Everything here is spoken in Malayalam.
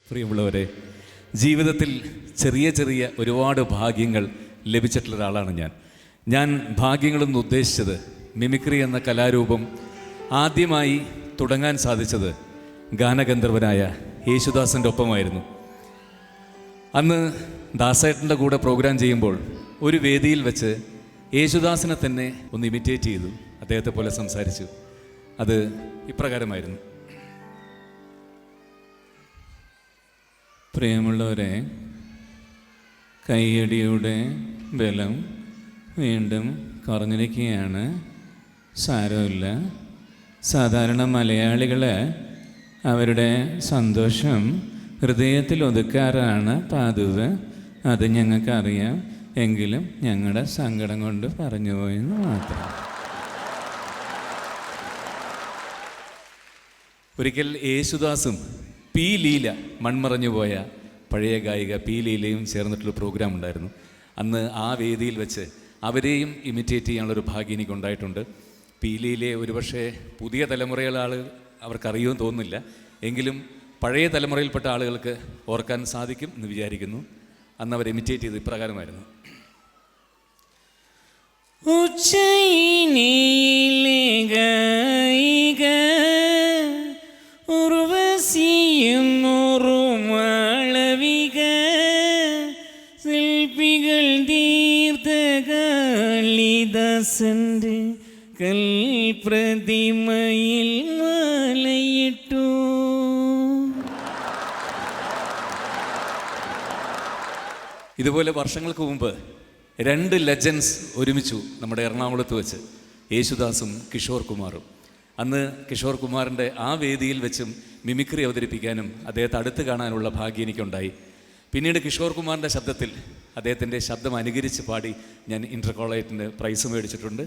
പ്രിയമുള്ളവരെ, ജീവിതത്തിൽ ചെറിയ ചെറിയ ഒരുപാട് ഭാഗ്യങ്ങൾ ലഭിച്ചിട്ടുള്ള ഒരാളാണ് ഞാൻ ഭാഗ്യങ്ങളെന്ന് ഉദ്ദേശിച്ചത് മിമിക്രി എന്ന കലാരൂപം ആദ്യമായി തുടങ്ങാൻ സാധിച്ചത് ഗാനഗന്ധർവനായ യേശുദാസിൻ്റെ ഒപ്പമായിരുന്നു. അന്ന് ദാസേട്ടൻ്റെ കൂടെ പ്രോഗ്രാം ചെയ്യുമ്പോൾ ഒരു വേദിയിൽ വെച്ച് യേശുദാസിനെ തന്നെ ഒന്ന് ഇമിറ്റേറ്റ് ചെയ്തു, അദ്ദേഹത്തെ പോലെ സംസാരിച്ചു. അത് ഇപ്രകാരമായിരുന്നു. പ്രിയമുള്ളവരെ, കയ്യടിയുടെ ബലം വീണ്ടും കുറഞ്ഞിരിക്കുകയാണ്. സാരമില്ല. സാധാരണ മലയാളികൾ അവരുടെ സന്തോഷം ഹൃദയത്തിൽ ഒതുക്കാറാണ് പതിവ്. അത് ഞങ്ങൾക്കറിയാം. എങ്കിലും ഞങ്ങളുടെ സങ്കടം കൊണ്ട് പറഞ്ഞു പോയെന്ന് മാത്രം. ഒരിക്കൽ യേശുദാസും പി ലീല, മൺമറഞ്ഞു പോയ പഴയ ഗായിക പി ലീലയും ചേർന്നിട്ടുള്ള പ്രോഗ്രാം ഉണ്ടായിരുന്നു. അന്ന് ആ വേദിയിൽ വെച്ച് അവരെയും ഇമിറ്റേറ്റ് ചെയ്യാനുള്ളൊരു ഭാഗ്യം എനിക്കുണ്ടായിട്ടുണ്ട്. പി ലീലയെ ഒരുപക്ഷെ പുതിയ തലമുറയിലെ ആളുകൾ അവർക്കറിയുമെന്ന് തോന്നുന്നില്ല, എങ്കിലും പഴയ തലമുറയിൽപ്പെട്ട ആളുകൾക്ക് ഓർക്കാൻ സാധിക്കും എന്ന് വിചാരിക്കുന്നു. അന്ന് അവർ ഇമിറ്റേറ്റ് ചെയ്ത് ഇപ്രകാരമായിരുന്നു. ശില്പികൾ തീർത്ത കാളിദാസന്റെ കൽപ്രതിമയിൽ മാലയിട്ടു. ഇതുപോലെ വർഷങ്ങൾക്ക് മുമ്പ് രണ്ട് ലെജൻസ് ഒരുമിച്ചു നമ്മുടെ എറണാകുളത്ത് വെച്ച്, യേശുദാസും കിഷോർ കുമാറും. അന്ന് കിഷോർ കുമാറിൻ്റെ ആ വേദിയിൽ വെച്ചും മിമിക്രി അവതരിപ്പിക്കാനും അദ്ദേഹത്തെ അടുത്ത് കാണാനുള്ള ഭാഗ്യം എനിക്കുണ്ടായി. പിന്നീട് കിഷോർ കുമാറിൻ്റെ ശബ്ദത്തിൽ അദ്ദേഹത്തിൻ്റെ ശബ്ദം അനുകരിച്ച് പാടി ഞാൻ ഇൻ്റർകോളേറ്റിന് പ്രൈസ് മേടിച്ചിട്ടുണ്ട്.